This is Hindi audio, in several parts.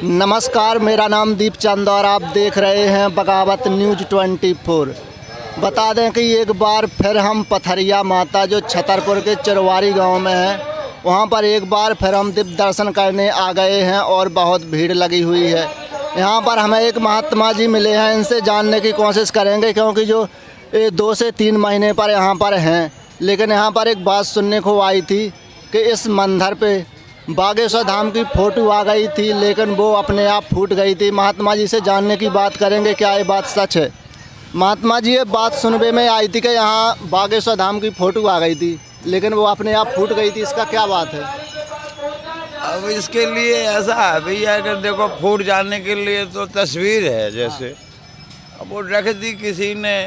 नमस्कार, मेरा नाम दीप चंद और आप देख रहे हैं बगावत न्यूज़ 24। बता दें कि एक बार फिर हम पथरिया माता जो छतरपुर के चिरवारी गांव में है, वहां पर एक बार फिर हम दिव्य दर्शन करने आ गए हैं और बहुत भीड़ लगी हुई है। यहां पर हमें एक महात्मा जी मिले हैं, इनसे जानने की कोशिश करेंगे क्योंकि जो 2 से 3 महीने पर यहाँ पर हैं, लेकिन यहाँ पर एक बात सुनने को आई थी कि इस मंदिर पे बागेश्वर धाम की फ़ोटो आ गई थी, लेकिन वो अपने आप फूट गई थी। महात्मा जी से जानने की बात करेंगे, क्या ये बात सच है? महात्मा जी, ये बात सुनने में आई थी कि यहाँ बागेश्वर धाम की फ़ोटो आ गई थी, लेकिन वो अपने आप फूट गई थी, इसका क्या बात है? अब इसके लिए ऐसा है भैया, अगर देखो फूट जाने के लिए तो तस्वीर है जैसे, अब वो रख दी किसी ने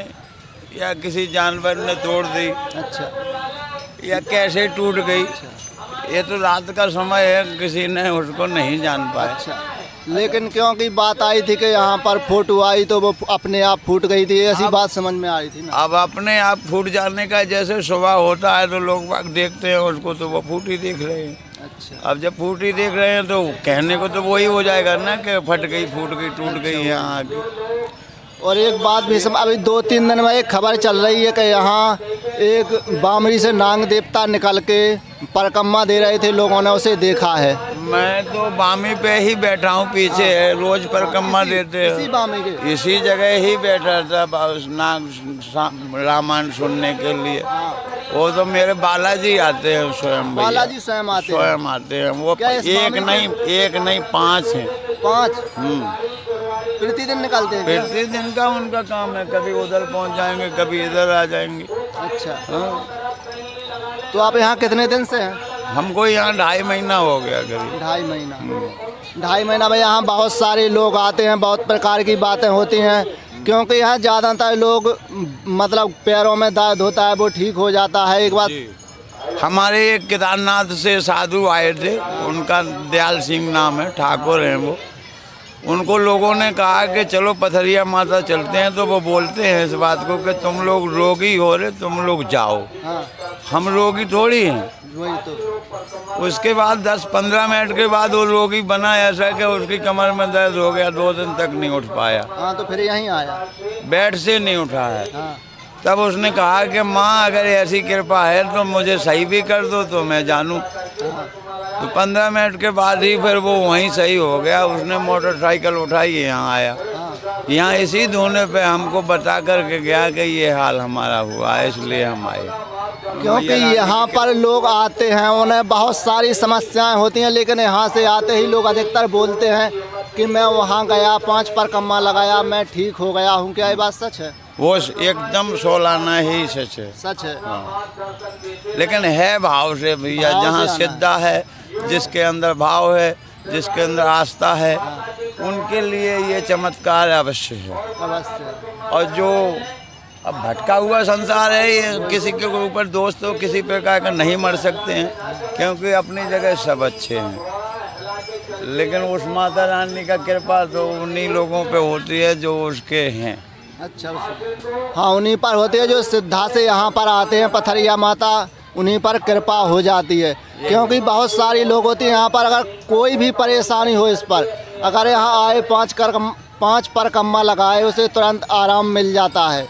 या किसी जानवर ने तोड़ दी। अच्छा। या कैसे टूट गई, ये तो रात का समय है, किसी ने उसको नहीं जान पाया। अच्छा, लेकिन क्योंकि बात आई थी कि यहाँ पर फोटो आई तो वो अपने आप फूट गई थी, ऐसी बात समझ में आई थी ना। अब अपने आप फूट जाने का जैसे स्वभाव होता है तो लोग बाग देखते हैं उसको, तो वो फूटी देख रहे हैं। अच्छा। अब जब फूटी देख रहे हैं तो कहने को तो वही हो जाएगा ना कि फट गई, फूट गई, टूट गई यहाँ आके। और एक बात भी अभी 2-3 दिन में एक खबर चल रही है कि यहाँ एक बामरी से नाग देवता निकल के परिक्रमा दे रहे थे, लोगों ने उसे देखा है। मैं तो बामी पे ही बैठा हूँ, पीछे है, रोज परिक्रमा देते हैं। इसी बामी के इसी जगह ही बैठा था नाग रामायण सुनने के लिए। वो तो मेरे बालाजी आते हैं स्वयं। बालाजी स्वयं आते हैं। वो एक नहीं 5 हैं। 5 प्रतिदिन निकलते हैं? प्रतिदिन का उनका काम है, कभी उधर पहुंच जाएंगे, कभी इधर आ जाएंगे। अच्छा। हाँ। तो आप यहाँ कितने दिन से हैं? हमको यहाँ 2.5 महीना हो गया करीब। 2.5 महीना। 2.5 महीना में यहाँ बहुत सारे लोग आते हैं, बहुत प्रकार की बातें होती हैं, क्योंकि यहाँ ज़्यादातर लोग मतलब पैरों में दर्द होता है वो ठीक हो जाता है। एक बात हमारे एक केदारनाथ से साधु आए थे, उनका दयाल सिंह नाम है, ठाकुर हैं वो। उनको लोगों ने कहा कि चलो पथरिया माता चलते हैं, तो वो बोलते हैं इस बात को कि तुम लोग रोगी हो रहे, तुम लोग जाओ। हाँ। हम रोगी थोड़ी हैं। वही तो। उसके बाद 10-15 मिनट के बाद वो रोगी बना ऐसा कि उसकी कमर में दर्द हो गया, 2 दिन तक नहीं उठ पाया। हाँ, तो फिर यहीं आया, बेड से नहीं उठा है। हाँ। तब उसने कहा कि माँ अगर ऐसी कृपा है तो मुझे सही भी कर दो तो मैं जानूँ। तो 15 मिनट के बाद ही फिर वो वहीं सही हो गया। उसने मोटरसाइकिल उठाई, यहाँ आया। यहाँ इसी धोने पे हमको बता करके गया कि ये हाल हमारा हुआ है, इसलिए हम आए। क्योंकि यहाँ पर लोग आते हैं, उन्हें बहुत सारी समस्याएं होती हैं, लेकिन यहाँ से आते ही लोग अधिकतर बोलते हैं कि मैं वहाँ गया, 5 परिक्रमा लगाया, मैं ठीक हो गया हूँ। क्या ये बात सच है? वो एकदम सोलाना ही सच है। सच है। हाँ। लेकिन है भाव से भैया, जहाँ सिद्धा है, जिसके अंदर भाव है, जिसके अंदर आस्था है, उनके लिए ये चमत्कार अवश्य है। अवश्य। और जो अब भटका हुआ संसार है, ये किसी के ऊपर दोस्त तो किसी प्रकार का नहीं मर सकते हैं, क्योंकि अपनी जगह सब अच्छे हैं। लेकिन उस माता रानी का कृपा तो उन्हीं लोगों पे होती है जो उसके हैं। अच्छा। हाँ, उन्हीं पर होती है जो सिद्धा से यहाँ पर आते हैं, पथरिया माता, उन्हीं पर कृपा हो जाती है। क्योंकि बहुत सारी लोग होती हैं यहाँ पर, अगर कोई भी परेशानी हो इस पर, अगर यहाँ आए 5 परिक्रमा लगाए, उसे तुरंत आराम मिल जाता है।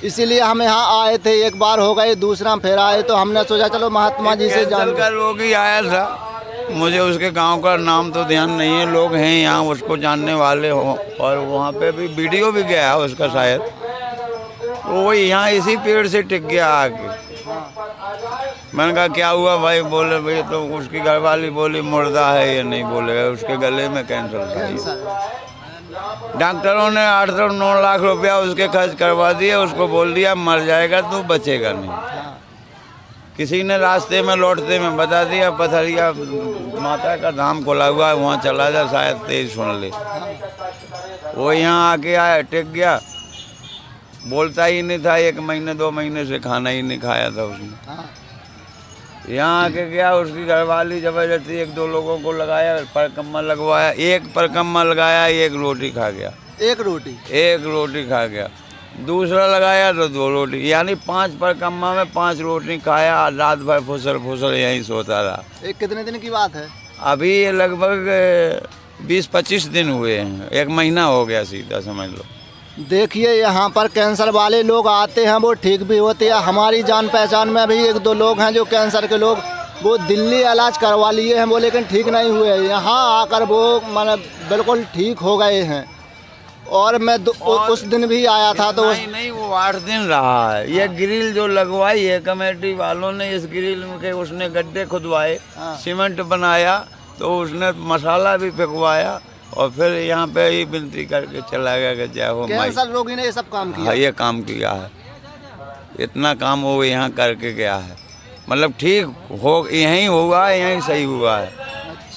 इसीलिए हम यहाँ आए थे, एक बार हो गए, दूसरा फिर आए, तो हमने सोचा चलो महात्मा जी से जान। का रोगी आया था, मुझे उसके गांव का नाम तो ध्यान नहीं है, लोग हैं यहाँ उसको जानने वाले हो, और वहाँ पे भी वीडियो भी गया है उसका शायद। तो वो यहाँ इसी पेड़ से टिक गया आके। मैंने कहा क्या हुआ भाई? बोले भाई तो उसकी घरवाली बोली मुर्दा है, ये नहीं बोलेगा, उसके गले में कैंसर था। डॉक्टरों ने 8-9 लाख रुपया उसके खर्च करवा दिया, उसको बोल दिया मर जाएगा तू, बचेगा नहीं। किसी ने रास्ते में लौटते में बता दिया पथरिया माता का धाम खोला हुआ है, वहाँ चला जा, शायद तेज सुन ले। वो यहाँ आके आया, टिक गया, बोलता ही नहीं था। 1 महीने 2 महीने से खाना ही नहीं खाया था उसने। यहाँ आके गया, उसकी घरवाली जबरदस्ती 1-2 लोगों को लगाया, परिक्रमा लगवाया, 1 परिक्रमा लगाया, 1 रोटी खा गया। 1 रोटी खा गया। दूसरा लगाया तो 2 रोटी, यानी 5 परिक्रमा में 5 रोटी खाया। रात भर फुसर फुसर यहीं सोता रहा। कितने दिन की बात है? अभी ये लगभग 20-25 दिन हुए हैं, 1 महीना हो गया सीधा समझ लो। देखिए यहाँ पर कैंसर वाले लोग आते हैं, वो ठीक भी होते हैं। हमारी जान पहचान में भी 1-2 लोग हैं जो कैंसर के लोग, वो दिल्ली इलाज करवा लिए हैं वो, लेकिन ठीक नहीं हुए। यहाँ आकर वो माने बिल्कुल ठीक हो गए हैं। और मैं उस दिन भी आया था तो नहीं वो 8 दिन रहा है। ये ग्रिल जो लगवाई है कमेटी वालों ने, इस ग्रिल के उसने गड्ढे खुदवाए, सीमेंट बनाया, तो उसने मसाला भी फेंकवाया और फिर यहाँ पे ही विनती करके चला गया कि जय हो माई। कैंसर रोगी ने ये सब काम किया। हाँ, ये काम किया है, इतना काम वो यहाँ करके गया है। मतलब ठीक हो, यहीं हुआ है, यहीं सही हुआ है,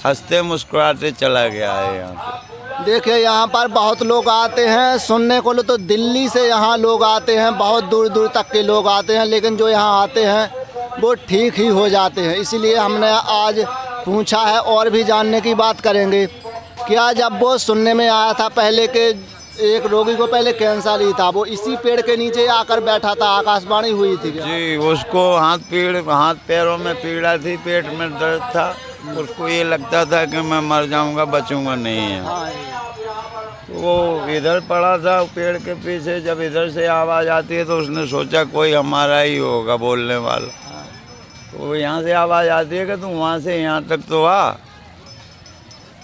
हंसते मुस्कुराते चला गया है यहाँ पे। देखिए यहाँ पर बहुत लोग आते हैं सुनने को, तो दिल्ली से यहाँ लोग आते हैं, बहुत दूर दूर तक के लोग आते हैं, लेकिन जो यहाँ आते हैं वो ठीक ही हो जाते हैं। इसीलिए हमने आज पूछा है और भी जानने की बात करेंगे। क्या जब वो सुनने में आया था पहले के एक रोगी को पहले कैंसर ही था, वो इसी पेड़ के नीचे आकर बैठा था, आकाशवाणी हुई थी क्या? जी, उसको हाथ पैरों में पीड़ा थी, पेट में दर्द था, उसको ये लगता था कि मैं मर जाऊंगा, बचूंगा नहीं है। वो इधर पड़ा था पेड़ के पीछे, जब इधर से आवाज़ आती है तो उसने सोचा कोई हमारा ही होगा बोलने वाला। तो यहाँ से आवाज़ आती है कि तू वहाँ से यहाँ तक तो आ।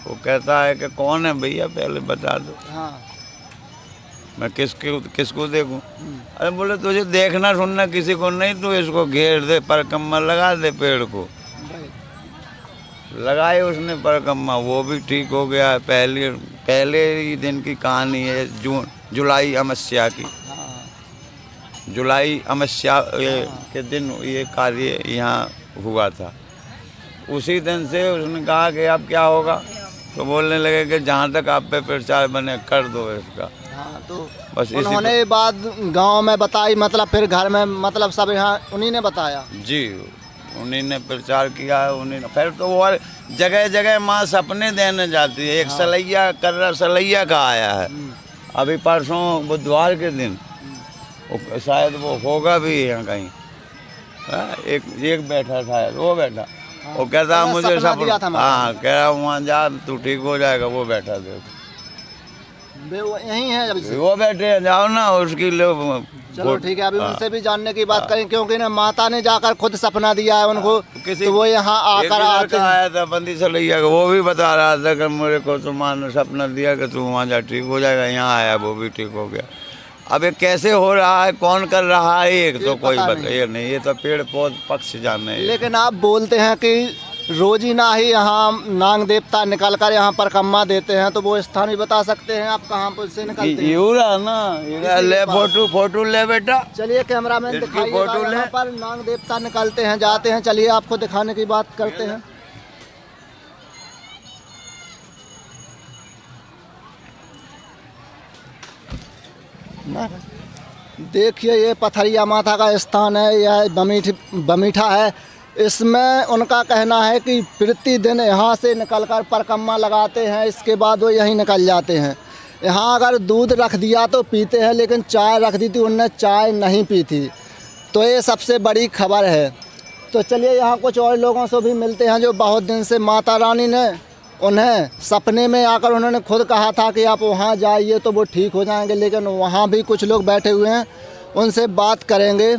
वो कहता है कि कौन है भैया पहले बता दो। मैं किसको देखूं? अरे बोले तुझे देखना सुनना किसी को नहीं, तू इसको घेर दे, परकम्मा लगा दे पेड़ को। लगाए उसने परकम्मा, वो भी ठीक हो गया है। पहले ही दिन की कहानी है, जुलाई अमावस्या की। जुलाई अमावस्या के दिन ये कार्य यहाँ हुआ था। उसी दिन से उसने कहा कि अब क्या होगा, तो बोलने लगे कि जहाँ तक आप पे प्रचार बने कर दो इसका। तो बस उन्होंने बात गांव में बताई, मतलब फिर घर में, मतलब सब यहाँ उन्हीं ने बताया। जी, उन्हीं ने प्रचार किया है, उन्हीं ने। फिर तो और जगह जगह माँ सपने देने जाती है। एक सलैया कर्रा सलैया का आया है अभी परसों बुधवार के दिन, शायद वो होगा भी यहाँ कहीं। एक बैठा शायद, वो बैठा, वो कहता मुझे सपना, हाँ कह रहा वहाँ जा तू ठीक हो जाएगा। वो बैठा देखो, वो यही है अभी से। वो बैठे हैं, जाओ ना उसकी लोग। चलो ठीक है, अभी उनसे भी जानने की बात करें, क्योंकि ना माता ने जाकर खुद सपना दिया है उनको, तो वो यहाँ आकर आया था बंदी सलैया का, वो भी बता रहा था कि मेरे को तो माँ ने सपना दिया कि तू वहाँ जा ठीक हो जाएगा। यहाँ आया वो भी ठीक हो गया। अब ये कैसे हो रहा है, कौन कर रहा है, एक तो कोई बताइए नहीं, ये तो पेड़ पौध पक्ष जाने। लेकिन आप बोलते हैं कि रोजीना ही यहाँ नाग देवता निकल कर यहाँ पर परकम्मा देते हैं, तो वो स्थान भी बता सकते हैं आप कहाँ पर से निकलते हैं? यूरा ना, ले फोटो ले बेटा। चलिए कैमरामैन दिखाइए, फोटो ले। पर नाग देवता निकलते हैं, जाते हैं, चलिए आपको दिखाने की बात करते हैं। देखिए ये पथरिया माता का स्थान है, यह बमीठा है। इसमें उनका कहना है कि प्रतिदिन यहाँ से निकलकर परकम्मा लगाते हैं, इसके बाद वो यहीं निकल जाते हैं। यहाँ अगर दूध रख दिया तो पीते हैं, लेकिन चाय रख दी थी उनने, चाय नहीं पी थी। तो ये सबसे बड़ी खबर है। तो चलिए यहाँ कुछ और लोगों से भी मिलते हैं जो बहुत दिन से माता रानी ने उन्हें सपने में आकर उन्होंने खुद कहा था कि आप वहाँ जाइए तो वो ठीक हो जाएंगे, लेकिन वहाँ भी कुछ लोग बैठे हुए हैं, उनसे बात करेंगे।